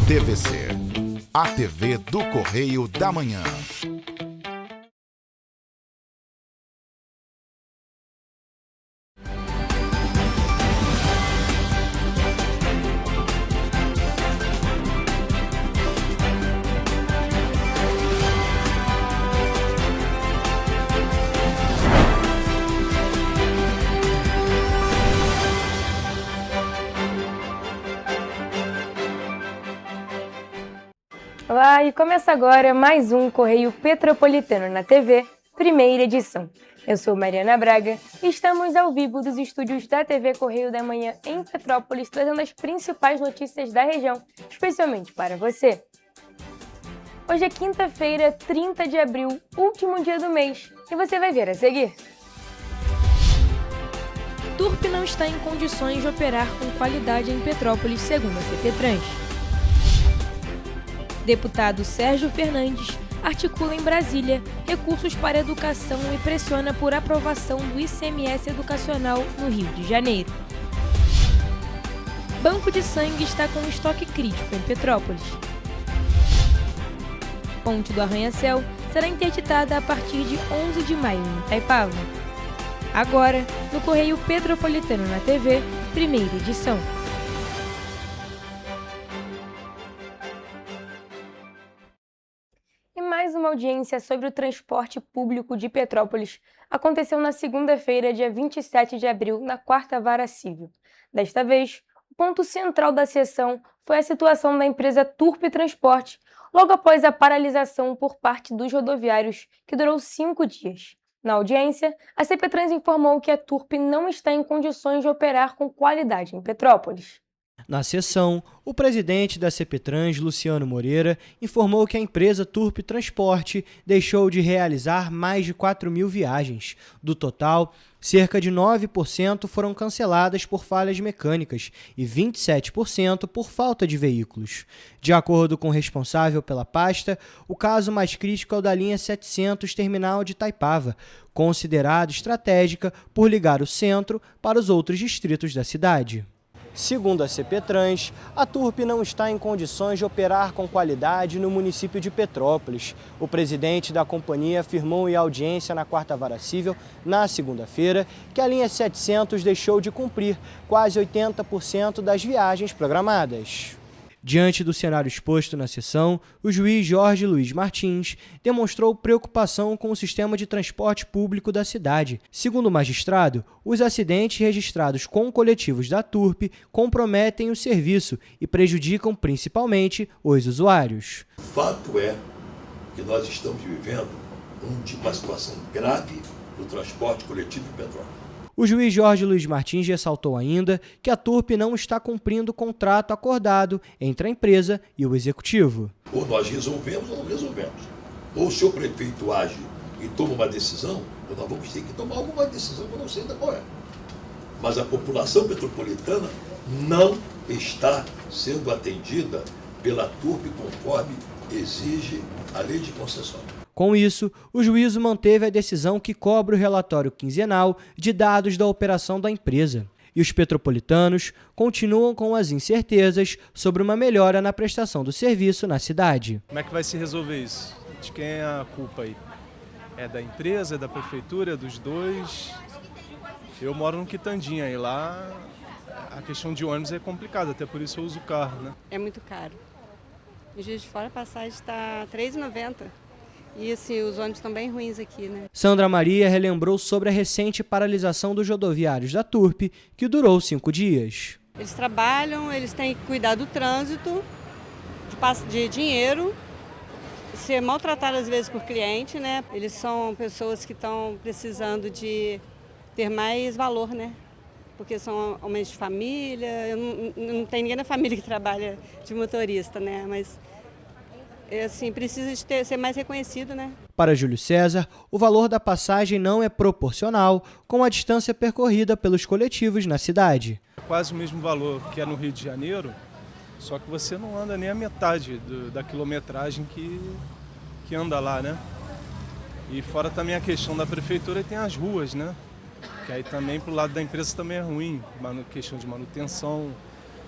TVC, a TV do Correio da Manhã. Olá, e começa agora mais um Correio Petropolitano na TV, primeira edição. Eu sou Mariana Braga e estamos ao vivo dos estúdios da TV Correio da Manhã em Petrópolis, trazendo as principais notícias da região, especialmente para você. Hoje é quinta-feira, 30 de abril, último dia do mês, e você vai ver a seguir. Turp não está em condições de operar com qualidade em Petrópolis, segundo a CPTrans. Deputado Sérgio Fernandes articula em Brasília recursos para educação e pressiona por aprovação do ICMS educacional no Rio de Janeiro. Banco de sangue está com estoque crítico em Petrópolis. Ponte do Arranha-Céu será interditada a partir de 11 de maio em Itaipava. Agora, no Correio Petropolitano na TV, primeira edição. Mais uma audiência sobre o transporte público de Petrópolis aconteceu na segunda-feira, dia 27 de abril, na 4ª Vara Civil. Desta vez, o ponto central da sessão foi a situação da empresa Turp Transporte, logo após a paralisação por parte dos rodoviários, que durou 5 dias. Na audiência, a CPTrans informou que a Turp não está em condições de operar com qualidade em Petrópolis. Na sessão, o presidente da CPTrans, Luciano Moreira, informou que a empresa Turp Transporte deixou de realizar mais de 4.000 viagens. Do total, cerca de 9% foram canceladas por falhas mecânicas e 27% por falta de veículos. De acordo com o responsável pela pasta, o caso mais crítico é o da linha 700 terminal de Itaipava, considerado estratégica por ligar o centro para os outros distritos da cidade. Segundo a CPTrans, a Turp não está em condições de operar com qualidade no município de Petrópolis. O presidente da companhia afirmou em audiência na 4ª Vara Civil, na segunda-feira, que a linha 700 deixou de cumprir quase 80% das viagens programadas. Diante do cenário exposto na sessão, o juiz Jorge Luiz Martins demonstrou preocupação com o sistema de transporte público da cidade. Segundo o magistrado, os acidentes registrados com coletivos da Turp comprometem o serviço e prejudicam principalmente os usuários. O fato é que nós estamos vivendo uma situação grave do transporte coletivo em Petrópolis. O juiz Jorge Luiz Martins ressaltou ainda que a Turp não está cumprindo o contrato acordado entre a empresa e o executivo. Ou nós resolvemos ou não resolvemos. Ou se o prefeito age e toma uma decisão, ou nós vamos ter que tomar alguma decisão que eu não sei ainda qual é. Mas a população petropolitana não está sendo atendida pela Turp conforme exige a lei de concessão. Com isso, o juízo manteve a decisão que cobre o relatório quinzenal de dados da operação da empresa. E os petropolitanos continuam com as incertezas sobre uma melhora na prestação do serviço na cidade. Como é que vai se resolver isso? De quem é a culpa aí? É da empresa, é da prefeitura, é dos dois? Eu moro no Quitandinha e lá a questão de ônibus é complicada, até por isso eu uso o carro, né? É muito caro. Em Juiz de Fora a passagem está R$ 3,90. E assim, os ônibus estão bem ruins aqui, né? Sandra Maria relembrou sobre a recente paralisação dos rodoviários da Turp, que durou 5 dias. Eles trabalham, eles têm que cuidar do trânsito, de dinheiro, ser maltratados às vezes por cliente, né? Eles são pessoas que estão precisando de ter mais valor, né? Porque são homens de família, não tem ninguém na família que trabalha de motorista, né? Mas assim, precisa de ser mais reconhecido, né? Para Júlio César, o valor da passagem não é proporcional com a distância percorrida pelos coletivos na cidade. É quase o mesmo valor que é no Rio de Janeiro, só que você não anda nem a metade da quilometragem que anda lá, né? E fora também a questão da prefeitura, tem as ruas, né? Que aí também pro lado da empresa também é ruim, questão de manutenção.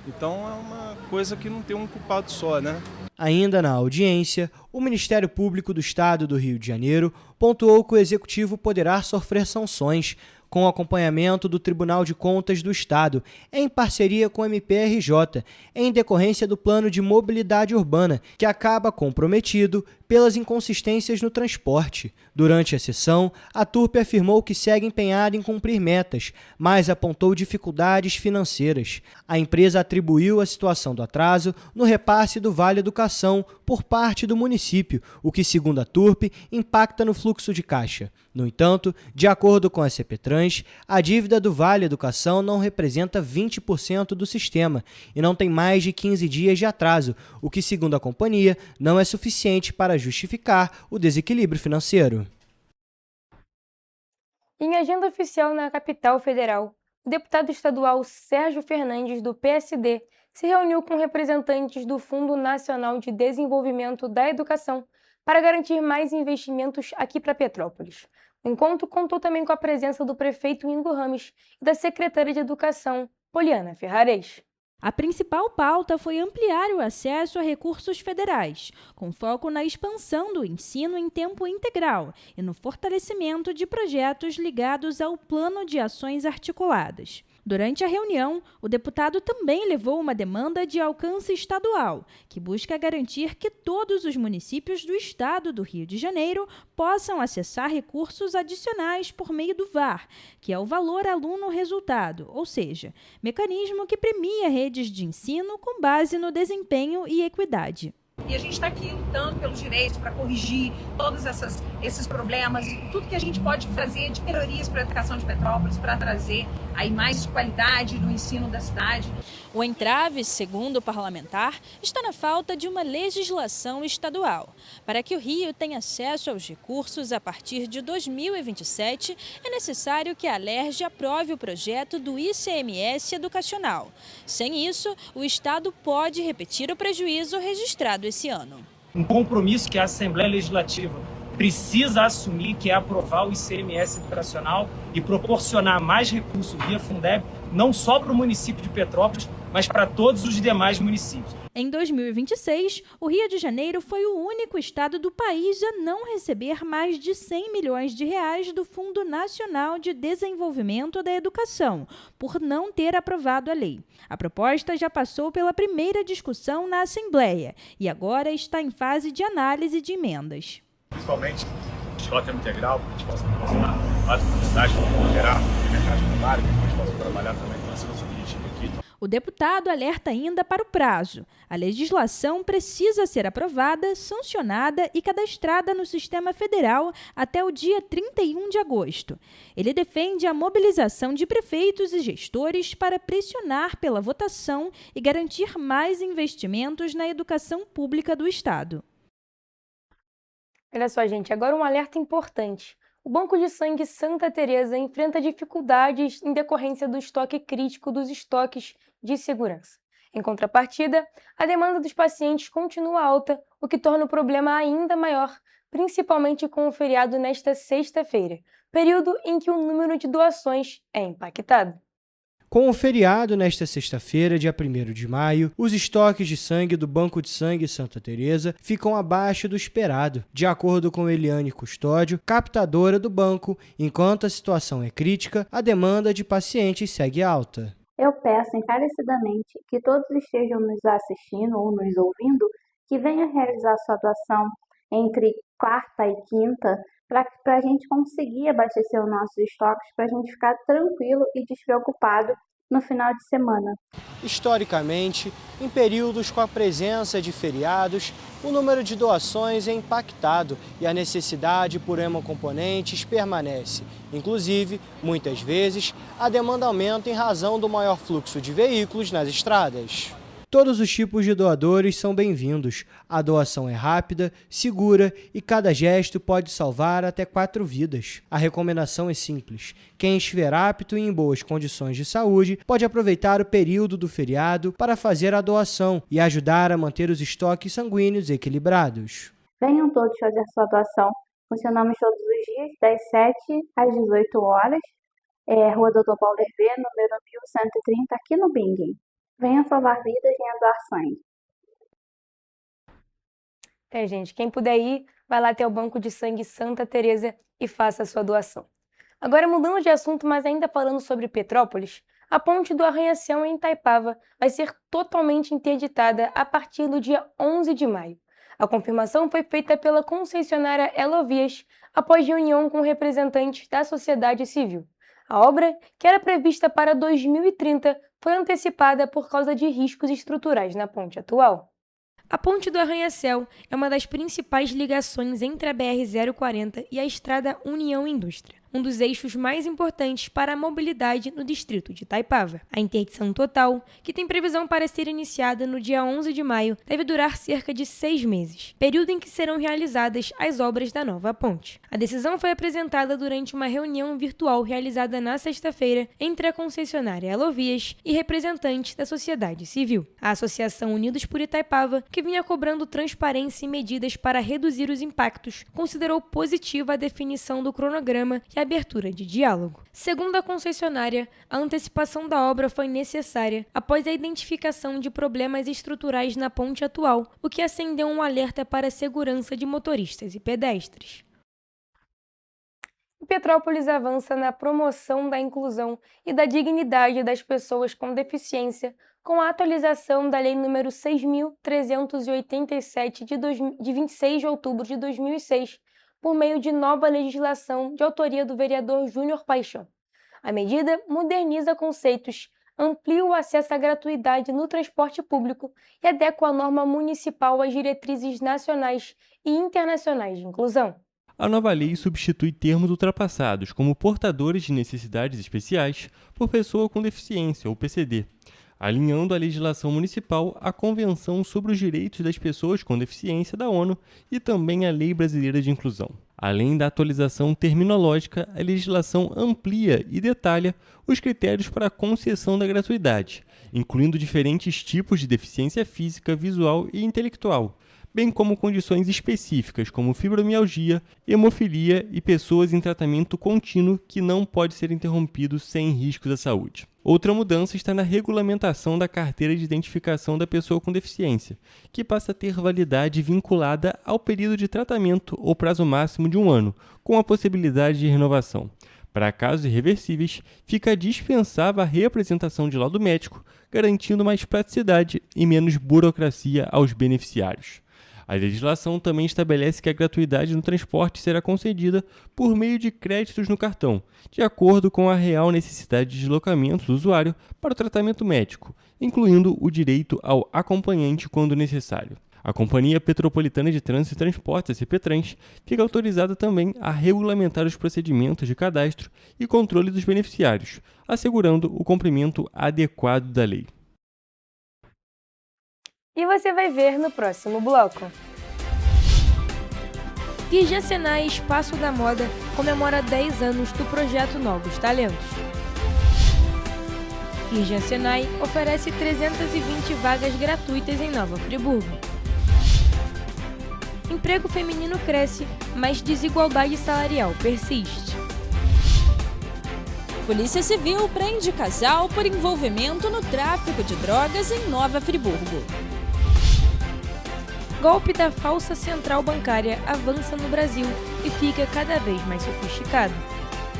Então é uma coisa que não tem um culpado só, né? Ainda na audiência, o Ministério Público do Estado do Rio de Janeiro pontuou que o Executivo poderá sofrer sanções com acompanhamento do Tribunal de Contas do Estado, em parceria com o MPRJ, em decorrência do Plano de Mobilidade Urbana, que acaba comprometido pelas inconsistências no transporte. Durante a sessão, a Turp afirmou que segue empenhada em cumprir metas, mas apontou dificuldades financeiras. A empresa atribuiu a situação do atraso no repasse do Vale Educação por parte do município, o que, segundo a Turp, impacta no fluxo de caixa. No entanto, de acordo com a CPTrans, a dívida do Vale Educação não representa 20% do sistema e não tem mais de 15 dias de atraso, o que, segundo a companhia, não é suficiente para justificar o desequilíbrio financeiro. Em agenda oficial na capital federal, o deputado estadual Sérgio Fernandes, do PSD, se reuniu com representantes do Fundo Nacional de Desenvolvimento da Educação para garantir mais investimentos aqui para Petrópolis. O encontro contou também com a presença do prefeito Ingo Rames e da secretária de Educação, Poliana Ferrares. A principal pauta foi ampliar o acesso a recursos federais, com foco na expansão do ensino em tempo integral e no fortalecimento de projetos ligados ao Plano de Ações Articuladas. Durante a reunião, o deputado também levou uma demanda de alcance estadual, que busca garantir que todos os municípios do estado do Rio de Janeiro possam acessar recursos adicionais por meio do VAR, que é o Valor Aluno Resultado, ou seja, mecanismo que premia redes de ensino com base no desempenho e equidade. E a gente está aqui lutando pelos direitos para corrigir todos esses problemas, tudo que a gente pode fazer de melhorias para a educação de Petrópolis, para trazer aí mais qualidade no ensino da cidade. O entrave, segundo o parlamentar, está na falta de uma legislação estadual. Para que o Rio tenha acesso aos recursos a partir de 2027, é necessário que a Alerj aprove o projeto do ICMS educacional. Sem isso, o Estado pode repetir o prejuízo registrado esse ano. Um compromisso que a Assembleia Legislativa precisa assumir, que é aprovar o ICMS educacional e proporcionar mais recursos via Fundeb, não só para o município de Petrópolis, mas para todos os demais municípios. Em 2026, o Rio de Janeiro foi o único estado do país a não receber mais de 100 milhões de reais do Fundo Nacional de Desenvolvimento da Educação, por não ter aprovado a lei. A proposta já passou pela primeira discussão na Assembleia e agora está em fase de análise de emendas. Principalmente escola tempo integral, que a gente possa proporcionar mais oportunidades para gerar mercado primário, que a gente possa trabalhar também com esse nosso objetivo aqui. O deputado alerta ainda para o prazo. A legislação precisa ser aprovada, sancionada e cadastrada no sistema federal até o dia 31 de agosto. Ele defende a mobilização de prefeitos e gestores para pressionar pela votação e garantir mais investimentos na educação pública do Estado. Olha só, gente, agora um alerta importante. O Banco de Sangue Santa Teresa enfrenta dificuldades em decorrência do estoque crítico dos estoques de segurança. Em contrapartida, a demanda dos pacientes continua alta, o que torna o problema ainda maior, principalmente com o feriado nesta sexta-feira, período em que o número de doações é impactado. Com o feriado nesta sexta-feira, dia 1º de maio, os estoques de sangue do Banco de Sangue Santa Teresa ficam abaixo do esperado, de acordo com Eliane Custódio, captadora do banco. Enquanto a situação é crítica, a demanda de pacientes segue alta. Eu peço encarecidamente que todos estejam nos assistindo ou nos ouvindo, que venham realizar sua doação entre quarta e quinta, para a gente conseguir abastecer os nossos estoques, para a gente ficar tranquilo e despreocupado no final de semana. Historicamente, em períodos com a presença de feriados, o número de doações é impactado e a necessidade por hemocomponentes permanece. Inclusive, muitas vezes, a demanda aumenta em razão do maior fluxo de veículos nas estradas. Todos os tipos de doadores são bem-vindos. A doação é rápida, segura e cada gesto pode salvar até 4 vidas. A recomendação é simples. Quem estiver apto e em boas condições de saúde pode aproveitar o período do feriado para fazer a doação e ajudar a manter os estoques sanguíneos equilibrados. Venham todos fazer sua doação. Funcionamos todos os dias, das 7 às 18 horas. Rua Doutor Paulo Hervé, número 1130, aqui no Bingen. Venha salvar vidas em doações. Gente, quem puder ir, vai lá até o Banco de Sangue Santa Teresa e faça a sua doação. Agora, mudando de assunto, mas ainda falando sobre Petrópolis, a ponte do Arranha-Céu em Itaipava vai ser totalmente interditada a partir do dia 11 de maio. A confirmação foi feita pela concessionária Elovias após reunião com representantes da sociedade civil. A obra, que era prevista para 2030, foi antecipada por causa de riscos estruturais na ponte atual. A Ponte do Arranha-Céu é uma das principais ligações entre a BR-040 e a Estrada União Indústria, um dos eixos mais importantes para a mobilidade no distrito de Itaipava. A interdição total, que tem previsão para ser iniciada no dia 11 de maio, deve durar cerca de 6 meses, período em que serão realizadas as obras da nova ponte. A decisão foi apresentada durante uma reunião virtual realizada na sexta-feira entre a concessionária Elovias e representantes da sociedade civil. A Associação Unidos por Itaipava, que vinha cobrando transparência e medidas para reduzir os impactos, considerou positiva a definição do cronograma e a abertura de diálogo. Segundo a concessionária, a antecipação da obra foi necessária após a identificação de problemas estruturais na ponte atual, o que acendeu um alerta para a segurança de motoristas e pedestres. Petrópolis avança na promoção da inclusão e da dignidade das pessoas com deficiência com a atualização da Lei nº 6.387 de 26 de outubro de 2006, por meio de nova legislação de autoria do vereador Júnior Paixão. A medida moderniza conceitos, amplia o acesso à gratuidade no transporte público e adequa a norma municipal às diretrizes nacionais e internacionais de inclusão. A nova lei substitui termos ultrapassados, como portadores de necessidades especiais, por pessoa com deficiência, ou PCD, alinhando a legislação municipal à Convenção sobre os Direitos das Pessoas com Deficiência da ONU e também à Lei Brasileira de Inclusão. Além da atualização terminológica, a legislação amplia e detalha os critérios para a concessão da gratuidade, incluindo diferentes tipos de deficiência física, visual e intelectual, bem como condições específicas como fibromialgia, hemofilia e pessoas em tratamento contínuo que não pode ser interrompido sem riscos à saúde. Outra mudança está na regulamentação da carteira de identificação da pessoa com deficiência, que passa a ter validade vinculada ao período de tratamento ou prazo máximo de 1 ano, com a possibilidade de renovação. Para casos irreversíveis, fica dispensável a reapresentação de laudo médico, garantindo mais praticidade e menos burocracia aos beneficiários. A legislação também estabelece que a gratuidade no transporte será concedida por meio de créditos no cartão, de acordo com a real necessidade de deslocamento do usuário para o tratamento médico, incluindo o direito ao acompanhante quando necessário. A Companhia Petropolitana de Trânsito e Transportes, a CPTrans, fica autorizada também a regulamentar os procedimentos de cadastro e controle dos beneficiários, assegurando o cumprimento adequado da lei. E você vai ver no próximo bloco. Kirjan Senai Espaço da Moda comemora 10 anos do projeto Novos Talentos. Kirjan Senai oferece 320 vagas gratuitas em Nova Friburgo. Emprego feminino cresce, mas desigualdade salarial persiste. Polícia Civil prende casal por envolvimento no tráfico de drogas em Nova Friburgo. Golpe da falsa central bancária avança no Brasil e fica cada vez mais sofisticado.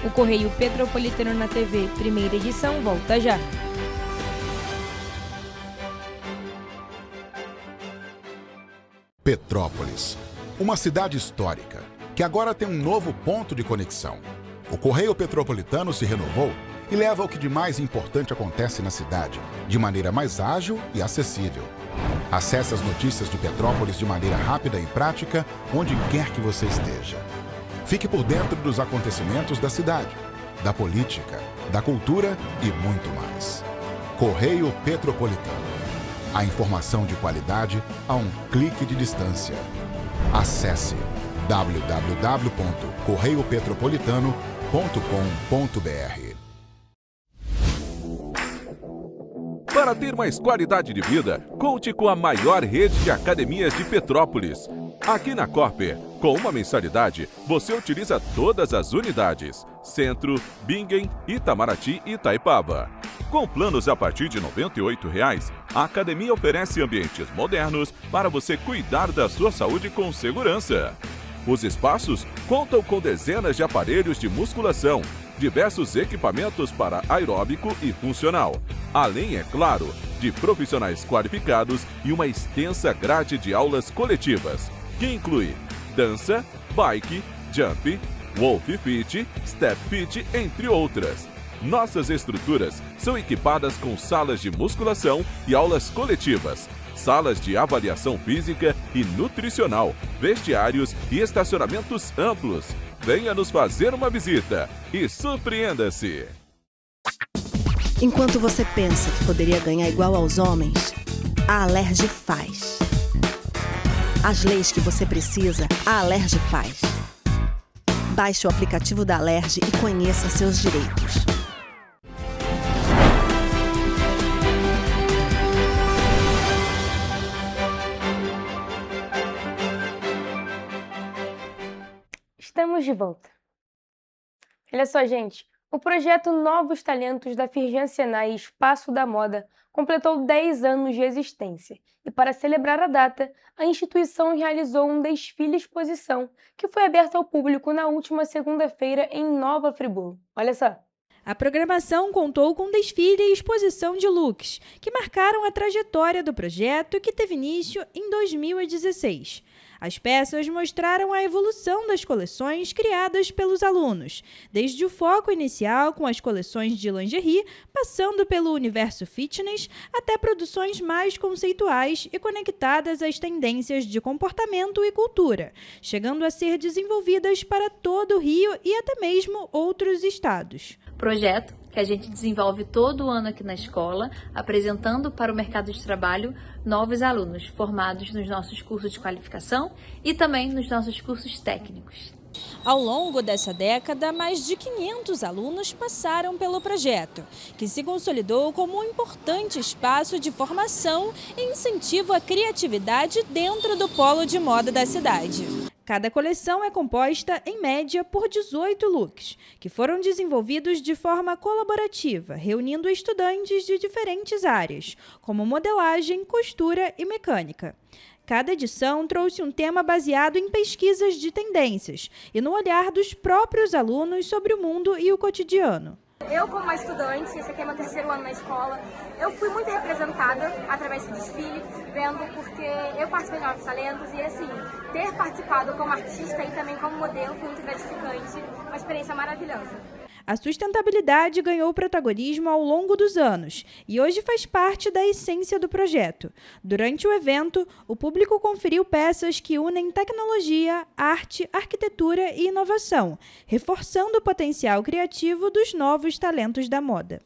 O Correio Petropolitano na TV, primeira edição, volta já. Petrópolis, uma cidade histórica, que agora tem um novo ponto de conexão. O Correio Petropolitano se renovou e leva o que de mais importante acontece na cidade, de maneira mais ágil e acessível. Acesse as notícias de Petrópolis de maneira rápida e prática, onde quer que você esteja. Fique por dentro dos acontecimentos da cidade, da política, da cultura e muito mais. Correio Petropolitano. A informação de qualidade a um clique de distância. Acesse www.correiopetropolitano.com.br. Para ter mais qualidade de vida, conte com a maior rede de academias de Petrópolis. Aqui na Corper, com uma mensalidade, você utiliza todas as unidades: Centro, Bingen, Itamaraty e Itaipava. Com planos a partir de R$ 98,00, a academia oferece ambientes modernos para você cuidar da sua saúde com segurança. Os espaços contam com dezenas de aparelhos de musculação, diversos equipamentos para aeróbico e funcional, além, é claro, de profissionais qualificados e uma extensa grade de aulas coletivas, que inclui dança, bike, jump, Wolf Fit, Step Fit, entre outras. Nossas estruturas são equipadas com salas de musculação e aulas coletivas, salas de avaliação física e nutricional, vestiários e estacionamentos amplos. Venha nos fazer uma visita e surpreenda-se! Enquanto você pensa que poderia ganhar igual aos homens, a Alerj faz. As leis que você precisa, a Alerj faz. Baixe o aplicativo da Alerj e conheça seus direitos. Estamos de volta. Olha só, gente. O projeto Novos Talentos da Firjan Senai Espaço da Moda completou 10 anos de existência. E para celebrar a data, a instituição realizou um desfile-exposição que foi aberto ao público na última segunda-feira em Nova Friburgo. Olha só. A programação contou com desfile e exposição de looks, que marcaram a trajetória do projeto, que teve início em 2016. As peças mostraram a evolução das coleções criadas pelos alunos, desde o foco inicial com as coleções de lingerie, passando pelo universo fitness, até produções mais conceituais e conectadas às tendências de comportamento e cultura, chegando a ser desenvolvidas para todo o Rio e até mesmo outros estados. Projeto que a gente desenvolve todo ano aqui na escola, apresentando para o mercado de trabalho novos alunos formados nos nossos cursos de qualificação e também nos nossos cursos técnicos. Ao longo dessa década, mais de 500 alunos passaram pelo projeto, que se consolidou como um importante espaço de formação e incentivo à criatividade dentro do polo de moda da cidade. Cada coleção é composta, em média, por 18 looks, que foram desenvolvidos de forma colaborativa, reunindo estudantes de diferentes áreas, como modelagem, costura e mecânica. Cada edição trouxe um tema baseado em pesquisas de tendências e no olhar dos próprios alunos sobre o mundo e o cotidiano. Eu, como uma estudante, esse aqui é meu 3º ano na escola, eu fui muito representada através do desfile, vendo porque eu participei de Novos Talentos e, assim, ter participado como artista e também como modelo foi muito gratificante, uma experiência maravilhosa. A sustentabilidade ganhou protagonismo ao longo dos anos e hoje faz parte da essência do projeto. Durante o evento, o público conferiu peças que unem tecnologia, arte, arquitetura e inovação, reforçando o potencial criativo dos novos talentos da moda.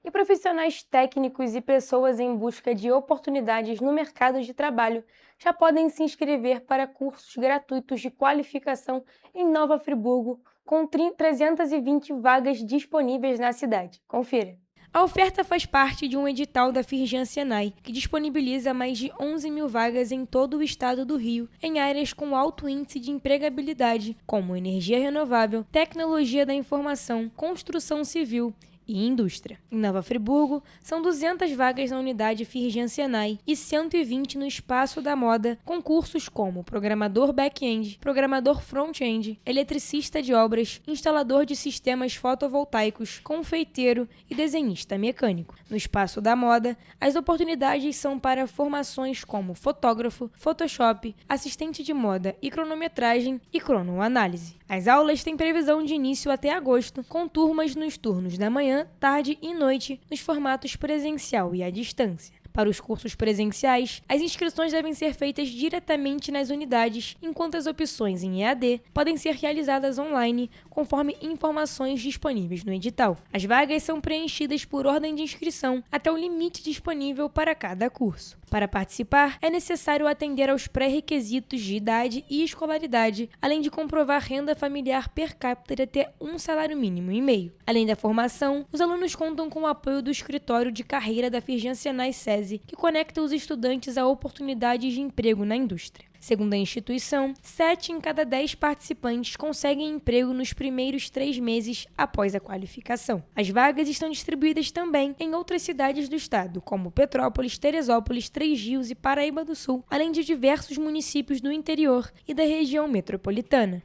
E profissionais técnicos e pessoas em busca de oportunidades no mercado de trabalho já podem se inscrever para cursos gratuitos de qualificação em Nova Friburgo, com 320 vagas disponíveis na cidade. Confira. A oferta faz parte de um edital da Firjan Senai, que disponibiliza mais de 11 mil vagas em todo o estado do Rio, em áreas com alto índice de empregabilidade, como energia renovável, tecnologia da informação, construção civil e indústria. Em Nova Friburgo, são 200 vagas na unidade Firjan Senai e 120 no Espaço da Moda, com cursos como programador back-end, programador front-end, eletricista de obras, instalador de sistemas fotovoltaicos, confeiteiro e desenhista mecânico. No Espaço da Moda, as oportunidades são para formações como fotógrafo, Photoshop, assistente de moda e cronometragem e cronoanálise. As aulas têm previsão de início até agosto, com turmas nos turnos da manhã, tarde e noite, nos formatos presencial e à distância. Para os cursos presenciais, as inscrições devem ser feitas diretamente nas unidades, enquanto as opções em EAD podem ser realizadas online, conforme informações disponíveis no edital. As vagas são preenchidas por ordem de inscrição até o limite disponível para cada curso. Para participar, é necessário atender aos pré-requisitos de idade e escolaridade, além de comprovar renda familiar per capita de até um salário mínimo e meio. Além da formação, os alunos contam com o apoio do escritório de carreira da Firjan Senai SESI, que conecta os estudantes a oportunidades de emprego na indústria. Segundo a instituição, 7 em cada 10 participantes conseguem emprego nos primeiros 3 meses após a qualificação. As vagas estão distribuídas também em outras cidades do estado, como Petrópolis, Teresópolis, Três Rios e Paraíba do Sul, além de diversos municípios do interior e da região metropolitana.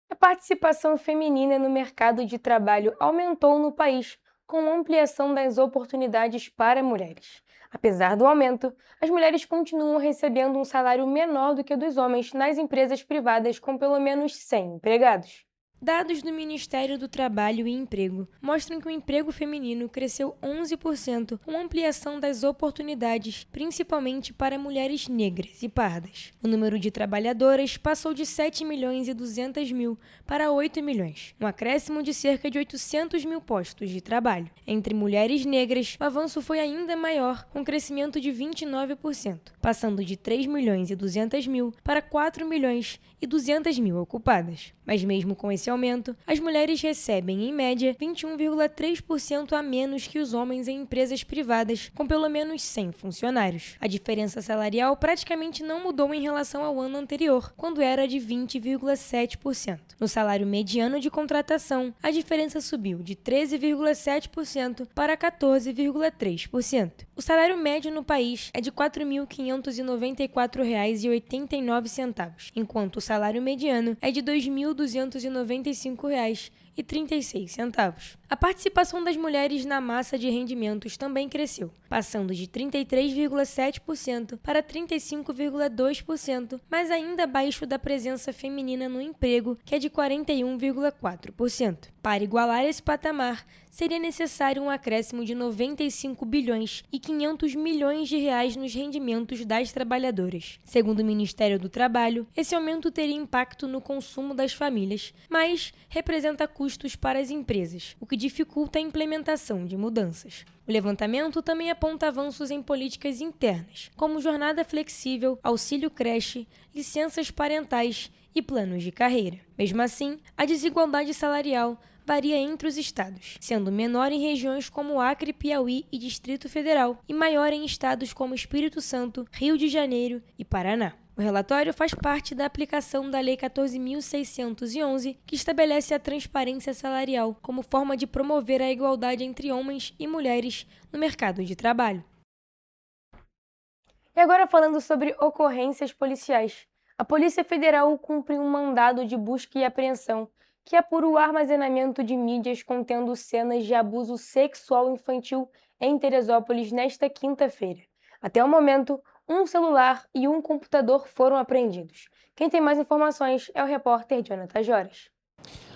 A participação feminina no mercado de trabalho aumentou no país, com ampliação das oportunidades para mulheres. Apesar do aumento, as mulheres continuam recebendo um salário menor do que o dos homens nas empresas privadas com pelo menos 100 empregados. Dados do Ministério do Trabalho e Emprego mostram que o emprego feminino cresceu 11%, com ampliação das oportunidades, principalmente para mulheres negras e pardas. O número de trabalhadoras passou de 7.200.000 para 8 milhões, um acréscimo de cerca de 800 mil postos de trabalho. Entre mulheres negras, o avanço foi ainda maior, com crescimento de 29%, passando de 3.200.000 para 4.200.000 ocupadas. Mas mesmo com esse aumento, as mulheres recebem, em média, 21,3% a menos que os homens em empresas privadas, com pelo menos 100 funcionários. A diferença salarial praticamente não mudou em relação ao ano anterior, quando era de 20,7%. No salário mediano de contratação, a diferença subiu de 13,7% para 14,3%. O salário médio no país é de R$ 4.594,89, enquanto o salário mediano é de R$ 2.295,36. A participação das mulheres na massa de rendimentos também cresceu, passando de 33,7% para 35,2%, mas ainda abaixo da presença feminina no emprego, que é de 41,4%. Para igualar esse patamar, seria necessário um acréscimo de 95 bilhões e 500 milhões de reais nos rendimentos das trabalhadoras. Segundo o Ministério do Trabalho, esse aumento teria impacto no consumo das famílias, mas representa custos para as empresas, o que dificulta a implementação de mudanças. O levantamento também aponta avanços em políticas internas, como jornada flexível, auxílio creche, licenças parentais e planos de carreira. Mesmo assim, a desigualdade salarial varia entre os estados, sendo menor em regiões como Acre, Piauí e Distrito Federal e maior em estados como Espírito Santo, Rio de Janeiro e Paraná. O relatório faz parte da aplicação da Lei 14.611, que estabelece a transparência salarial como forma de promover a igualdade entre homens e mulheres no mercado de trabalho. E agora falando sobre ocorrências policiais. A Polícia Federal cumpre um mandado de busca e apreensão que apura o armazenamento de mídias contendo cenas de abuso sexual infantil em Teresópolis nesta quinta-feira. Até o momento, um celular e um computador foram apreendidos. Quem tem mais informações é o repórter Jonathan Joras.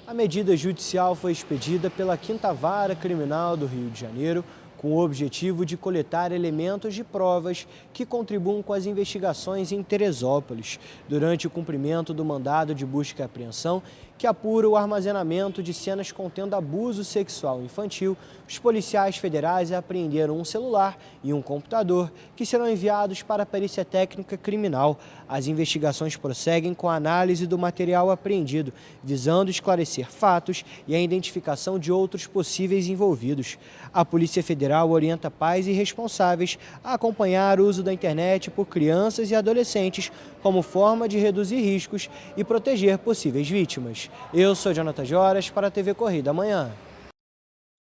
A medida judicial foi expedida pela 5ª Vara Criminal do Rio de Janeiro, com o objetivo de coletar elementos de provas que contribuam com as investigações em Teresópolis, durante o cumprimento do mandado de busca e apreensão, que apura o armazenamento de cenas contendo abuso sexual infantil. Os policiais federais apreenderam um celular e um computador que serão enviados para a perícia técnica criminal. As investigações prosseguem com a análise do material apreendido, visando esclarecer fatos e a identificação de outros possíveis envolvidos. A Polícia Federal orienta pais e responsáveis a acompanhar o uso da internet por crianças e adolescentes como forma de reduzir riscos e proteger possíveis vítimas. Eu sou Jonathan Joras para a TV Corrida Amanhã.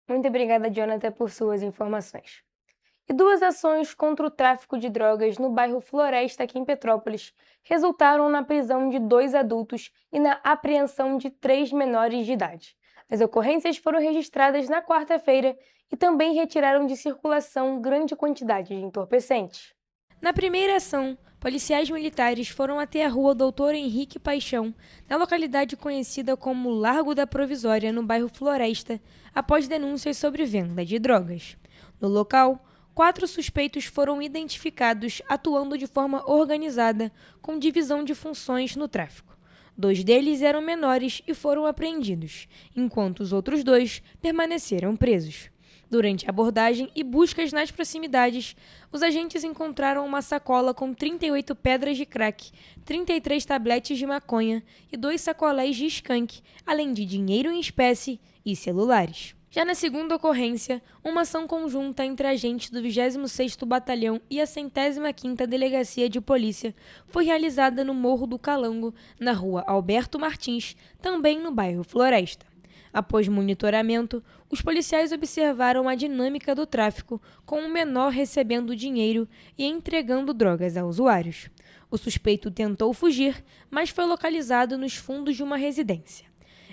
Muito obrigada, Jonathan, por suas informações. E 2 ações contra o tráfico de drogas no bairro Floresta, aqui em Petrópolis, resultaram na prisão de 2 adultos e na apreensão de 3 menores de idade. As ocorrências foram registradas na quarta-feira e também retiraram de circulação grande quantidade de entorpecentes. Na primeira ação, policiais militares foram até a rua Doutor Henrique Paixão, na localidade conhecida como Largo da Provisória, no bairro Floresta, após denúncias sobre venda de drogas. No local, 4 suspeitos foram identificados atuando de forma organizada, com divisão de funções no tráfico. 2 deles eram menores e foram apreendidos, enquanto os outros 2 permaneceram presos. Durante a abordagem e buscas nas proximidades, os agentes encontraram uma sacola com 38 pedras de crack, 33 tabletes de maconha e 2 sacolés de skunk, além de dinheiro em espécie e celulares. Já na segunda ocorrência, uma ação conjunta entre agentes do 26º Batalhão e a 105ª Delegacia de Polícia foi realizada no Morro do Calango, na rua Alberto Martins, também no bairro Floresta. Após monitoramento, os policiais observaram a dinâmica do tráfico, com um menor recebendo dinheiro e entregando drogas a usuários. O suspeito tentou fugir, mas foi localizado nos fundos de uma residência.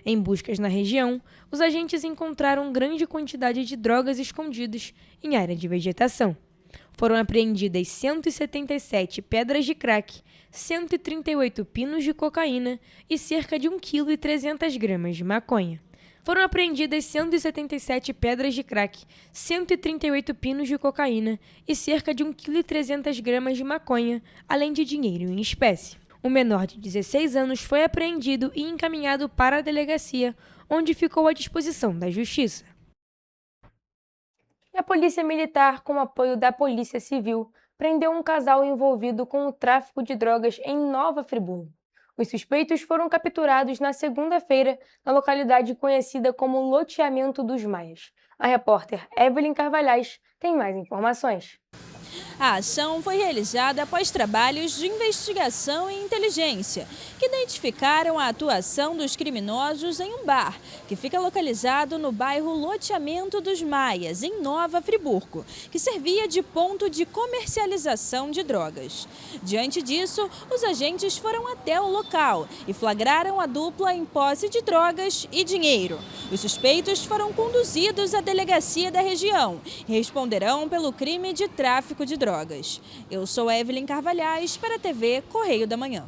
Em buscas na região, os agentes encontraram grande quantidade de drogas escondidas em área de vegetação. Foram apreendidas 177 pedras de crack, 138 pinos de cocaína e cerca de 1,3 kg de maconha. Foram apreendidas 177 pedras de crack, 138 pinos de cocaína e cerca de 1,3 kg de maconha, além de dinheiro em espécie. O menor de 16 anos foi apreendido e encaminhado para a delegacia, onde ficou à disposição da Justiça. E a Polícia Militar, com apoio da Polícia Civil, prendeu um casal envolvido com o tráfico de drogas em Nova Friburgo. Os suspeitos foram capturados na segunda-feira na localidade conhecida como Loteamento dos Maias. A repórter Evelyn Carvalhais tem mais informações. A ação foi realizada após trabalhos de investigação e inteligência, que identificaram a atuação dos criminosos em um bar, que fica localizado no bairro Loteamento dos Maias, em Nova Friburgo, que servia de ponto de comercialização de drogas. Diante disso, os agentes foram até o local e flagraram a dupla em posse de drogas e dinheiro. Os suspeitos foram conduzidos à delegacia da região e responderão pelo crime de tráfico de drogas. Eu sou Evelyn Carvalhais para a TV Correio da Manhã.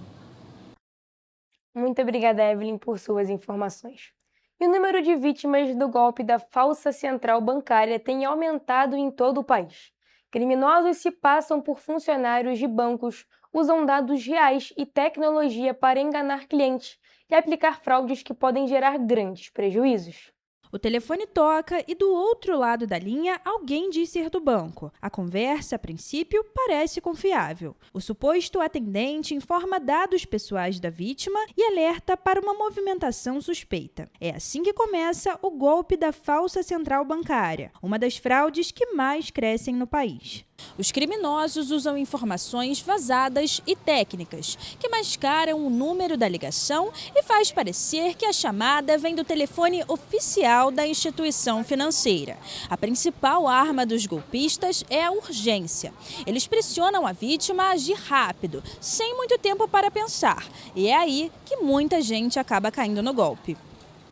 Muito obrigada, Evelyn, por suas informações. E o número de vítimas do golpe da falsa central bancária tem aumentado em todo o país. Criminosos se passam por funcionários de bancos, usam dados reais e tecnologia para enganar clientes e aplicar fraudes que podem gerar grandes prejuízos. O telefone toca e do outro lado da linha alguém diz ser do banco. A conversa, a princípio, parece confiável. O suposto atendente informa dados pessoais da vítima e alerta para uma movimentação suspeita. É assim que começa o golpe da falsa central bancária, uma das fraudes que mais crescem no país. Os criminosos usam informações vazadas e técnicas, que mascaram o número da ligação e faz parecer que a chamada vem do telefone oficial da instituição financeira. A principal arma dos golpistas é a urgência. Eles pressionam a vítima a agir rápido, sem muito tempo para pensar. E é aí que muita gente acaba caindo no golpe.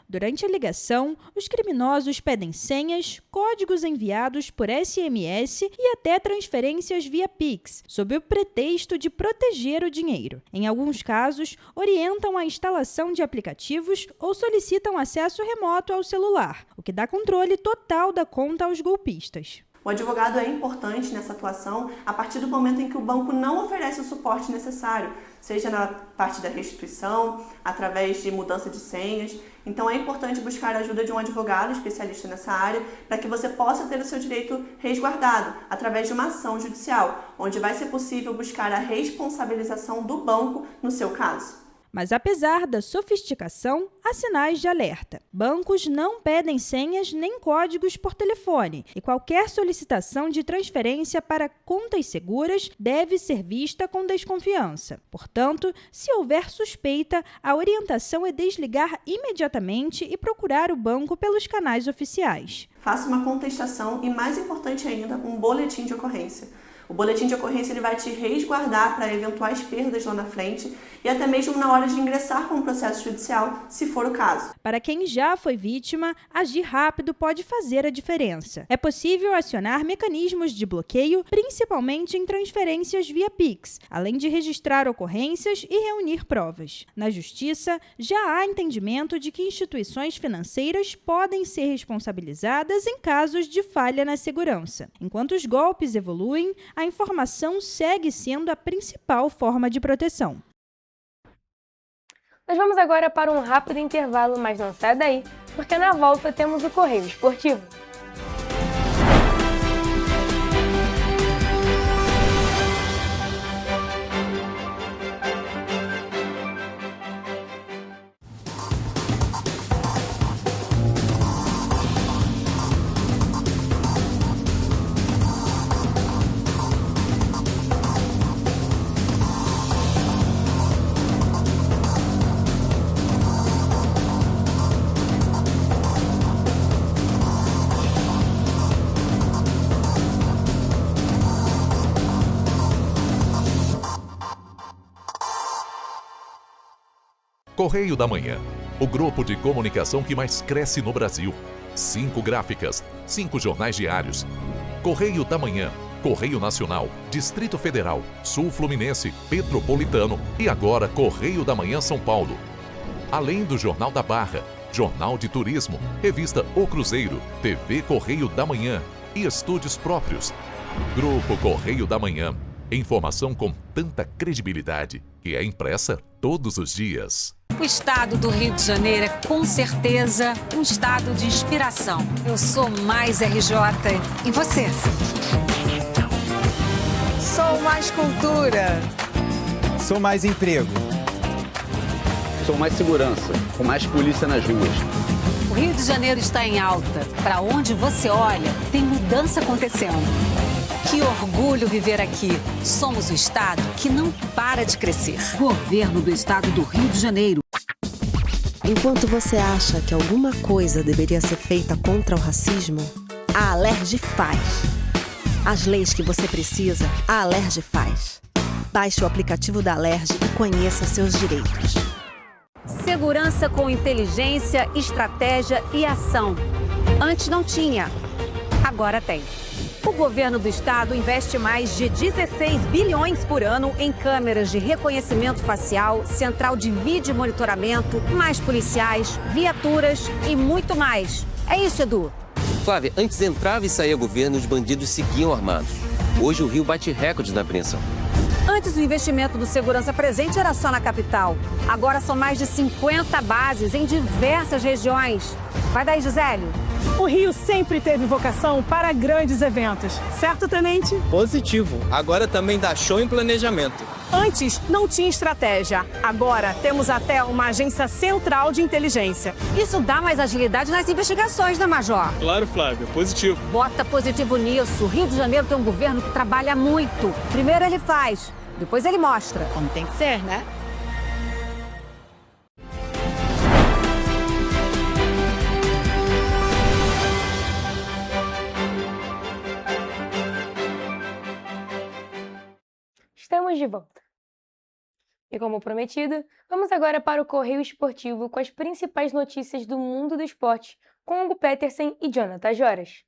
Durante a ligação, os criminosos pedem senhas, códigos enviados por SMS e até transferências via Pix, sob o pretexto de proteger o dinheiro. Em alguns casos, orientam a instalação de aplicativos ou solicitam acesso remoto ao celular, o que dá controle total da conta aos golpistas. O advogado é importante nessa atuação a partir do momento em que o banco não oferece o suporte necessário, seja na parte da restituição, através de mudança de senhas. Então é importante buscar a ajuda de um advogado especialista nessa área para que você possa ter o seu direito resguardado através de uma ação judicial, onde vai ser possível buscar a responsabilização do banco no seu caso. Mas apesar da sofisticação, há sinais de alerta. Bancos não pedem senhas nem códigos por telefone e qualquer solicitação de transferência para contas seguras deve ser vista com desconfiança. Portanto, se houver suspeita, a orientação é desligar imediatamente e procurar o banco pelos canais oficiais. Faça uma contestação e, mais importante ainda, um boletim de ocorrência. O boletim de ocorrência ele vai te resguardar para eventuais perdas lá na frente e até mesmo na hora de ingressar com o processo judicial, se for o caso. Para quem já foi vítima, agir rápido pode fazer a diferença. É possível acionar mecanismos de bloqueio, principalmente em transferências via Pix, além de registrar ocorrências e reunir provas. Na Justiça, já há entendimento de que instituições financeiras podem ser responsabilizadas em casos de falha na segurança. Enquanto os golpes evoluem, a informação segue sendo a principal forma de proteção. Nós vamos agora para um rápido intervalo, mas não sai daí, porque na volta temos o Correio Esportivo. Correio da Manhã, o grupo de comunicação que mais cresce no Brasil. 5 gráficas, 5 jornais diários. Correio da Manhã, Correio Nacional, Distrito Federal, Sul Fluminense, Petropolitano e agora Correio da Manhã São Paulo. Além do Jornal da Barra, Jornal de Turismo, Revista O Cruzeiro, TV Correio da Manhã e estúdios próprios. Grupo Correio da Manhã. Informação com tanta credibilidade que é impressa todos os dias. O estado do Rio de Janeiro é com certeza um estado de inspiração. Eu sou mais RJ. E você? Sou mais cultura. Sou mais emprego. Sou mais segurança, com mais polícia nas ruas. O Rio de Janeiro está em alta. Para onde você olha, tem mudança acontecendo. Que orgulho viver aqui. Somos o estado que não para de crescer. Governo do estado do Rio de Janeiro. Enquanto você acha que alguma coisa deveria ser feita contra o racismo, a Alerj faz. As leis que você precisa, a Alerj faz. Baixe o aplicativo da Alerj e conheça seus direitos. Segurança com inteligência, estratégia e ação. Antes não tinha, agora tem. O governo do estado investe mais de 16 bilhões por ano em câmeras de reconhecimento facial, central de vídeo e monitoramento, mais policiais, viaturas e muito mais. É isso, Edu. Flávia, antes entrava e saía governo, os bandidos seguiam armados. Hoje o Rio bate recordes na apreensão. Antes o investimento do Segurança Presente era só na capital. Agora são mais de 50 bases em diversas regiões. Vai daí, Gisélio. O Rio sempre teve vocação para grandes eventos, certo, Tenente? Positivo. Agora também dá show em planejamento. Antes não tinha estratégia. Agora temos até uma agência central de inteligência. Isso dá mais agilidade nas investigações, né, Major? Claro, Flávio. Positivo. Bota positivo nisso. O Rio de Janeiro tem um governo que trabalha muito. Primeiro ele faz, depois ele mostra. Como tem que ser, né? Estamos de volta. E como prometido, vamos agora para o Correio Esportivo com as principais notícias do mundo do esporte, com Hugo Petersen e Jonathan Joras.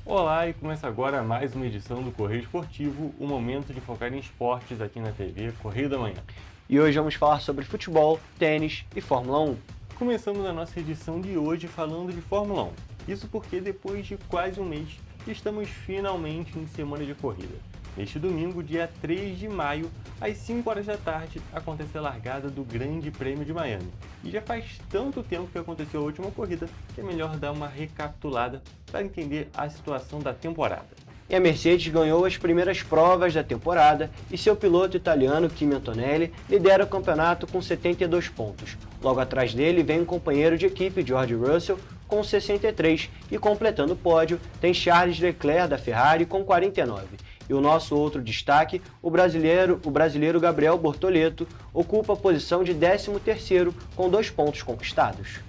Olá, e começa agora mais uma edição do Correio Esportivo, o momento de focar em esportes aqui na TV Correio da Manhã. E hoje vamos falar sobre futebol, tênis e Fórmula 1. Começamos a nossa edição de hoje falando de Fórmula 1. Isso porque depois de quase um mês, estamos finalmente em semana de corrida. Neste domingo, dia 3 de maio, às 5 horas da tarde, acontece a largada do Grande Prêmio de Miami. E já faz tanto tempo que aconteceu a última corrida, que é melhor dar uma recapitulada para entender a situação da temporada. E a Mercedes ganhou as primeiras provas da temporada e seu piloto italiano, Kimi Antonelli, lidera o campeonato com 72 pontos. Logo atrás dele vem o companheiro de equipe, George Russell, com 63 e completando o pódio tem Charles Leclerc da Ferrari com 49. E o nosso outro destaque, o brasileiro Gabriel Bortoleto, ocupa a posição de 13º com 2 pontos conquistados.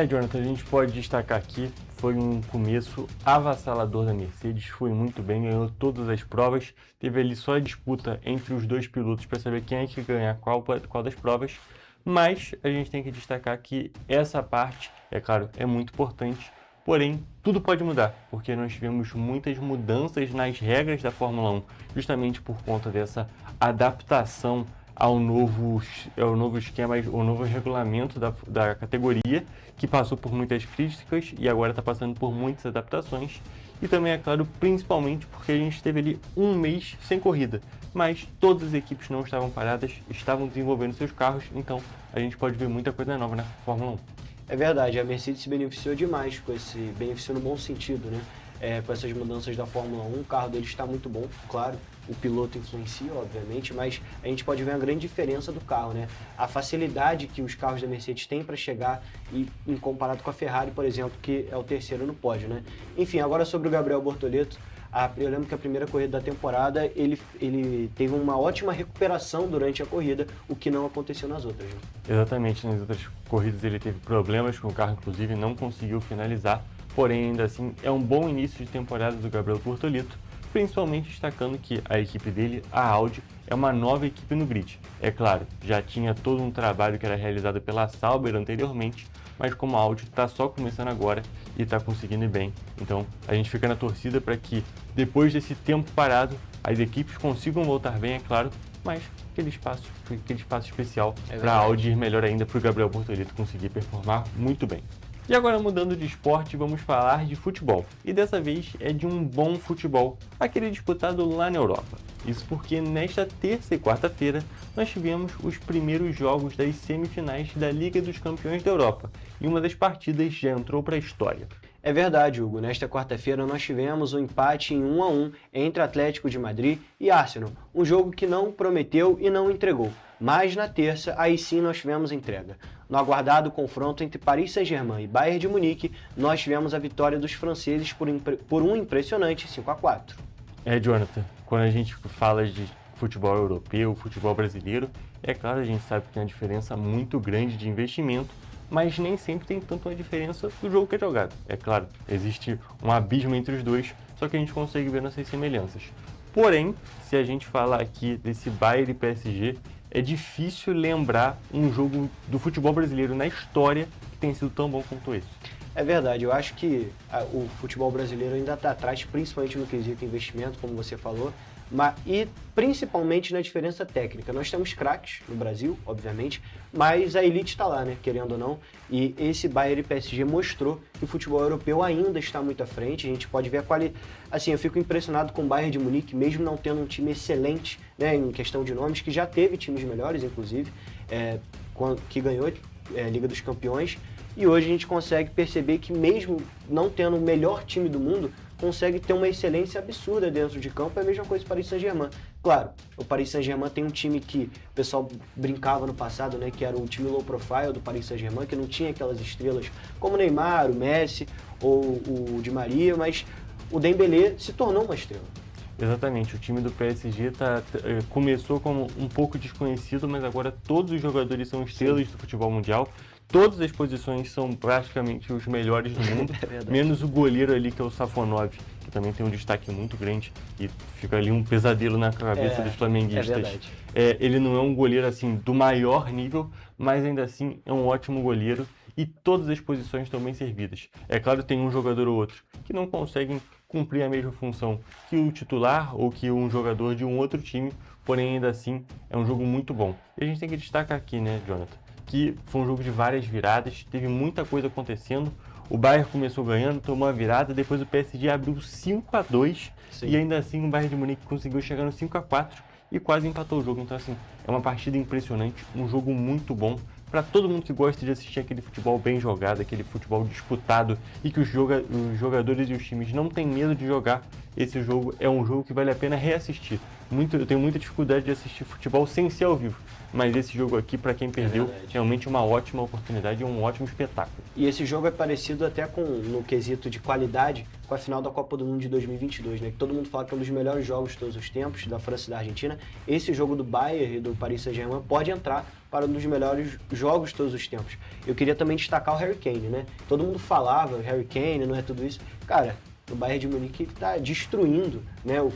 Jonathan, a gente pode destacar aqui, foi um começo avassalador da Mercedes, foi muito bem, ganhou todas as provas, teve ali só a disputa entre os dois pilotos para saber quem é que ia ganhar qual das provas, mas a gente tem que destacar que essa parte, é claro, é muito importante, porém tudo pode mudar, porque nós tivemos muitas mudanças nas regras da Fórmula 1, justamente por conta dessa adaptação ao novo esquema, ao novo regulamento da categoria, que passou por muitas críticas e agora está passando por muitas adaptações. E também, é claro, principalmente porque a gente teve ali um mês sem corrida, mas todas as equipes não estavam paradas, estavam desenvolvendo seus carros, então a gente pode ver muita coisa nova na Fórmula 1. É verdade, a Mercedes se beneficiou demais beneficiou no bom sentido, né? Com essas mudanças da Fórmula 1, o carro dele está muito bom, claro, o piloto influencia, obviamente, mas a gente pode ver uma grande diferença do carro, né? A facilidade que os carros da Mercedes têm para chegar em comparado com a Ferrari, por exemplo, que é o terceiro no pódio, né? Enfim, agora sobre o Gabriel Bortoleto, eu lembro que a primeira corrida da temporada ele teve uma ótima recuperação durante a corrida, o que não aconteceu nas outras. Né? Exatamente, nas outras corridas ele teve problemas com o carro, inclusive não conseguiu finalizar, porém ainda assim é um bom início de temporada do Gabriel Bortolito, principalmente destacando que a equipe dele, a Audi, é uma nova equipe no grid. É claro, já tinha todo um trabalho que era realizado pela Sauber anteriormente, mas como a Audi está só começando agora e está conseguindo ir bem, então a gente fica na torcida para que depois desse tempo parado as equipes consigam voltar bem, é claro, mas aquele espaço especial para a Audi ir melhor ainda, para o Gabriel Bortolito conseguir performar muito bem. E agora, mudando de esporte, vamos falar de futebol. E dessa vez é de um bom futebol, aquele disputado lá na Europa. Isso porque nesta terça e quarta-feira nós tivemos os primeiros jogos das semifinais da Liga dos Campeões da Europa. E uma das partidas já entrou para a história. É verdade, Hugo. Nesta quarta-feira nós tivemos um empate em 1-1 entre Atlético de Madrid e Arsenal. Um jogo que não prometeu e não entregou. Mas na terça, aí sim nós tivemos entrega. No aguardado confronto entre Paris Saint-Germain e Bayern de Munique, nós tivemos a vitória dos franceses por um impressionante 5-4. Jonathan, quando a gente fala de futebol europeu, futebol brasileiro, é claro, a gente sabe que tem uma diferença muito grande de investimento, mas nem sempre tem tanto uma diferença do jogo que é jogado. É claro, existe um abismo entre os dois, só que a gente consegue ver nossas semelhanças. Porém, se a gente falar aqui desse Bayern e PSG, é difícil lembrar um jogo do futebol brasileiro na história que tenha sido tão bom quanto esse. É verdade, eu acho que o futebol brasileiro ainda está atrás, principalmente no quesito investimento, como você falou, e principalmente na diferença técnica. Nós temos craques no Brasil, obviamente, mas a elite está lá, né, querendo ou não, e esse Bayern e PSG mostrou que o futebol europeu ainda está muito à frente. A gente pode ver a qualidade. Assim, eu fico impressionado com o Bayern de Munique, mesmo não tendo um time excelente, né, em questão de nomes, que já teve times melhores, inclusive, que ganhou Liga dos Campeões, e hoje a gente consegue perceber que mesmo não tendo o melhor time do mundo, consegue ter uma excelência absurda dentro de campo. É a mesma coisa para o Paris Saint-Germain. Claro, o Paris Saint-Germain tem um time que o pessoal brincava no passado, né, que era o time low profile do Paris Saint-Germain, que não tinha aquelas estrelas como o Neymar, o Messi ou o Di Maria, mas o Dembélé se tornou uma estrela. Exatamente, o time do PSG começou como um pouco desconhecido, mas agora todos os jogadores são estrelas do futebol mundial. Todas as posições são praticamente os melhores do mundo, menos o goleiro ali, que é o Safonov, que também tem um destaque muito grande e fica ali um pesadelo na cabeça dos flamenguistas. Ele não é um goleiro assim do maior nível, mas ainda assim é um ótimo goleiro e todas as posições estão bem servidas. É claro, tem um jogador ou outro que não conseguem cumprir a mesma função que o titular ou que um jogador de um outro time, porém ainda assim é um jogo muito bom. E a gente tem que destacar aqui, né, Jonathan, que foi um jogo de várias viradas, teve muita coisa acontecendo. O Bayern começou ganhando, tomou a virada, depois o PSG abriu 5-2 e ainda assim o Bayern de Munique conseguiu chegar no 5-4 e quase empatou o jogo. Então assim, é uma partida impressionante, um jogo muito bom para todo mundo que gosta de assistir aquele futebol bem jogado, aquele futebol disputado e que os jogadores e os times não têm medo de jogar. Esse jogo é um jogo que vale a pena reassistir. Eu tenho muita dificuldade de assistir futebol sem ser ao vivo, mas esse jogo aqui, para quem perdeu, realmente é uma ótima oportunidade e um ótimo espetáculo. E esse jogo é parecido até no quesito de qualidade com a final da Copa do Mundo de 2022, né? Que todo mundo fala que é um dos melhores jogos de todos os tempos, da França e da Argentina. Esse jogo do Bayern e do Paris Saint-Germain pode entrar para um dos melhores jogos de todos os tempos. Eu queria também destacar o Harry Kane, né? Todo mundo falava, Harry Kane, não é tudo isso. Cara, o Bayern de Munique está destruindo, né, o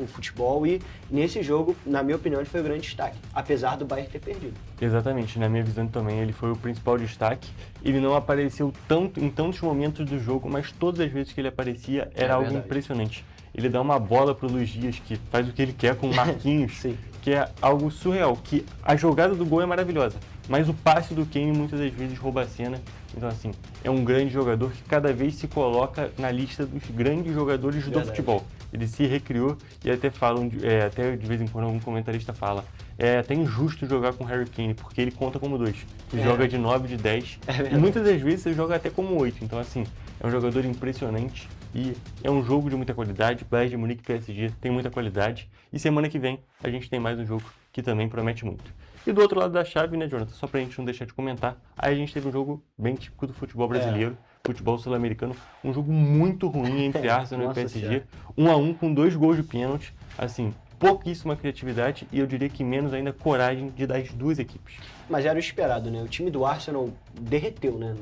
futebol, e nesse jogo, na minha opinião, ele foi o grande destaque, apesar do Bayern ter perdido. Exatamente, na minha visão também ele foi o principal destaque. Ele não apareceu tanto em tantos momentos do jogo, mas todas as vezes que ele aparecia era algo impressionante. Ele dá uma bola para o Luiz Dias, que faz o que ele quer com o Marquinhos, que é algo surreal, que a jogada do gol é maravilhosa, mas o passe do Kane muitas das vezes rouba a cena. Então assim, é um grande jogador que cada vez se coloca na lista dos grandes jogadores do futebol. Ele se recriou e até falam, até de vez em quando algum comentarista fala, é até injusto jogar com Harry Kane, porque ele conta como 2. Ele joga de 9, de 10, e muitas das vezes ele joga até como 8. Então assim, é um jogador impressionante e é um jogo de muita qualidade. Bayern de Munique e PSG tem muita qualidade, e semana que vem a gente tem mais um jogo que também promete muito. E do outro lado da chave, né, Jonathan, só pra gente não deixar de comentar, aí a gente teve um jogo bem típico do futebol brasileiro, futebol sul-americano, um jogo muito ruim entre Arsenal e PSG, 1-1 com 2 gols de pênalti, assim, pouquíssima criatividade e eu diria que menos ainda coragem de dar as duas equipes. Mas era o esperado, né? O time do Arsenal derreteu, né?